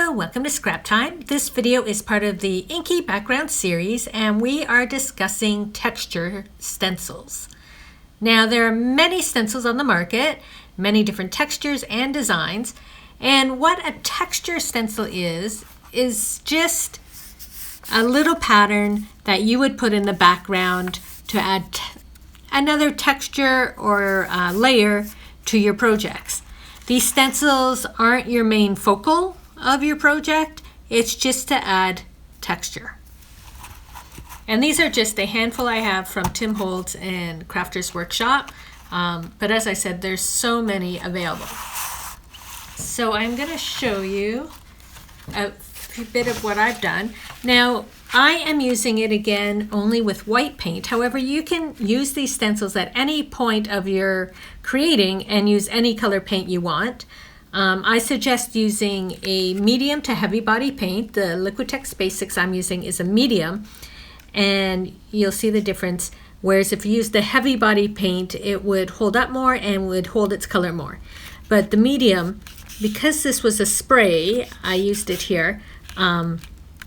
Hello, welcome to Scrap Time. This video is part of the Inky background series and we are discussing texture stencils. Now there are many stencils on the market, many different textures and designs, and what a texture stencil is just a little pattern that you would put in the background to add another texture or layer to your projects. These stencils aren't your main focal of your project, it's just to add texture. And these are just a handful I have from Tim Holtz and Crafters Workshop, but as I said, there's so many available. So I'm going to show you a bit of what I've done. Now I am using it again only with white paint. However, you can use these stencils at any point of your creating and use any color paint you want. I suggest using a medium to heavy body paint. The Liquitex Basics I'm using is a medium, and you'll see the difference. Whereas if you use the heavy body paint, it would hold up more and would hold its color more. But the medium, because this was a spray, I used it here.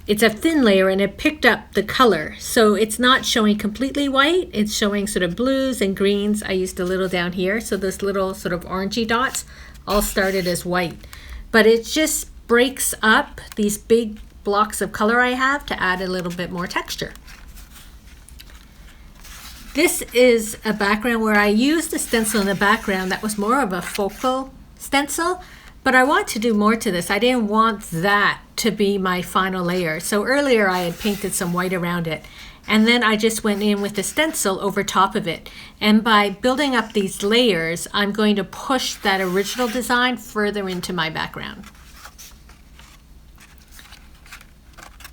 It's a thin layer and it picked up the color, so it's not showing completely white, it's showing sort of blues and greens. I used a little down here, so those little sort of orangey dots all started as white, but it just breaks up these big blocks of color I have to add a little bit more texture. This is a background where I used the stencil in the background that was more of a focal stencil, but I want to do more to this. I didn't want that to be my final layer. So earlier I had painted some white around it, and then I just went in with the stencil over top of it. And by building up these layers, I'm going to push that original design further into my background.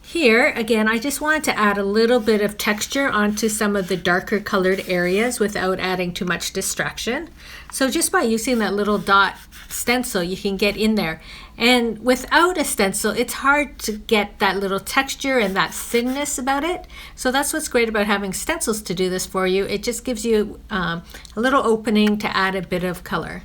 Here, again, I just wanted to add a little bit of texture onto some of the darker colored areas without adding too much distraction. So just by using that little dot stencil, you can get in there. And without a stencil, it's hard to get that little texture and that thinness about it. So that's what's great about having stencils to do this for you. It just gives you a little opening to add a bit of color.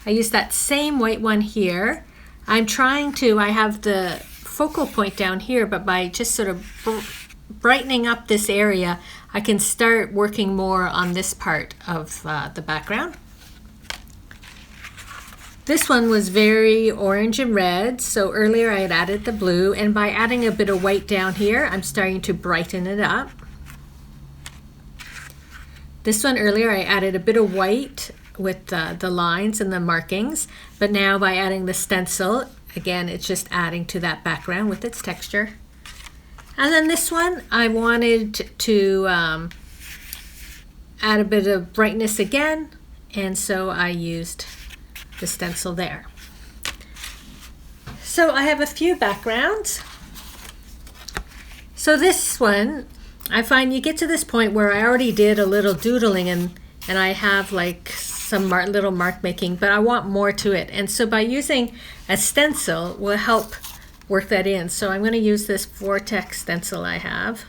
I use that same white one here. I have the focal point down here, but by just sort of brightening up this area, I can start working more on this part of the background. This one was very orange and red, so earlier I had added the blue, and by adding a bit of white down here, I'm starting to brighten it up. This one earlier I added a bit of white with the lines and the markings, but now by adding the stencil, again, it's just adding to that background with its texture. And then this one, I wanted to add a bit of brightness again, and so I used the stencil there. So I have a few backgrounds. So this one, I find you get to this point where I already did a little doodling and I have like some little mark making, but I want more to it. And so by using a stencil will help work that in. So I'm going to use this Vortex stencil I have.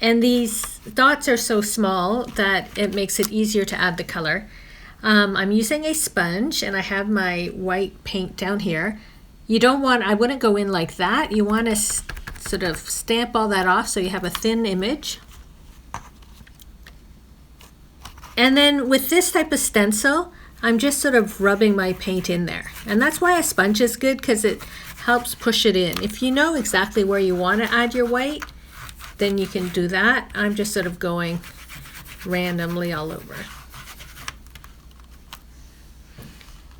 And these dots are so small that it makes it easier to add the color. I'm using a sponge and I have my white paint down here. I wouldn't go in like that. You want to sort of stamp all that off so you have a thin image. And then with this type of stencil, I'm just sort of rubbing my paint in there. And that's why a sponge is good, because it helps push it in. If you know exactly where you want to add your white, then you can do that. I'm just sort of going randomly all over.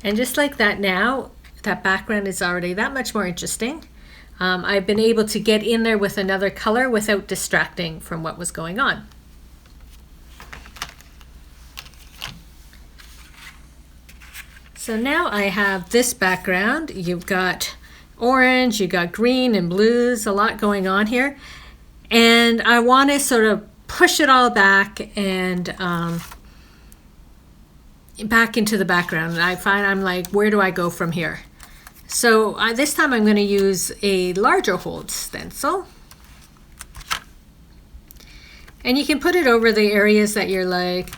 And just like that now, that background is already that much more interesting. I've been able to get in there with another color without distracting from what was going on. So now I have this background. You've got orange, you've got green and blues, a lot going on here. And I want to sort of push it all back and back into the background. And I find I'm like, where do I go from here? So this time I'm going to use a larger Holtz stencil. And you can put it over the areas that you're like,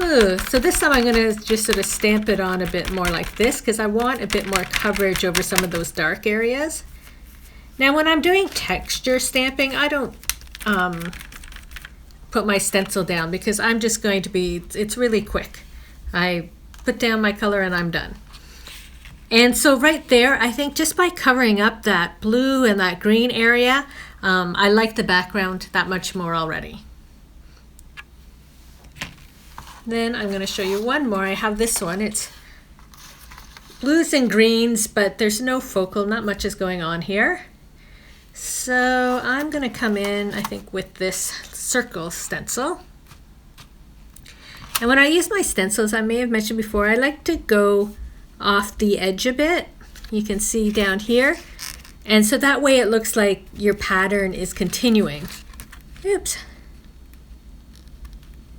Ooh, so this time I'm going to just sort of stamp it on a bit more like this because I want a bit more coverage over some of those dark areas. Now when I'm doing texture stamping, I don't put my stencil down because I'm just going to be, it's really quick. I put down my color and I'm done. And so right there, I think just by covering up that blue and that green area, I like the background that much more already. Then I'm going to show you one more. I have this one. It's blues and greens, but there's no focal. Not much is going on here. So I'm going to come in, I think, with this circle stencil. And when I use my stencils, I may have mentioned before, I like to go off the edge a bit. You can see down here. And so that way it looks like your pattern is continuing. Oops.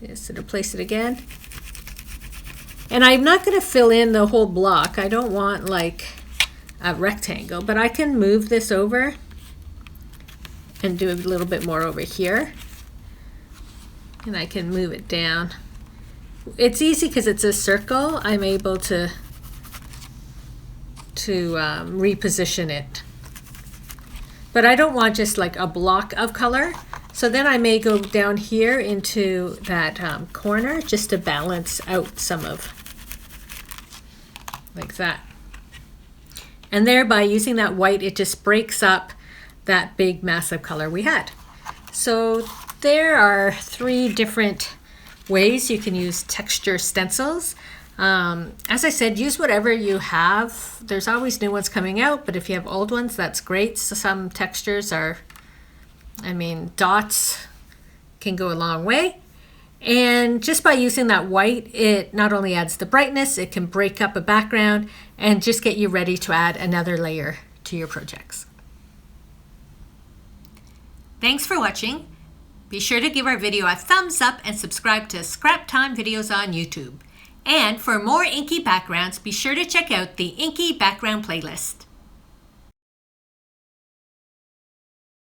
Just sort of place it again. And I'm not going to fill in the whole block. I don't want like a rectangle, but I can move this over and do a little bit more over here. And I can move it down. It's easy because it's a circle. I'm able to reposition it. But I don't want just like a block of color. So then I may go down here into that corner just to balance out some of, like that. And thereby using that white, it just breaks up that big massive color we had. So there are 3 different ways you can use texture stencils. As I said, use whatever you have. There's always new ones coming out, but if you have old ones, that's great. So some textures are, I mean, dots can go a long way. And just by using that white, it not only adds the brightness, it can break up a background and just get you ready to add another layer to your projects. Thanks for watching. Be sure to give our video a thumbs up and subscribe to Scrap Time videos on YouTube. And for more Inky backgrounds, be sure to check out the Inky background playlist.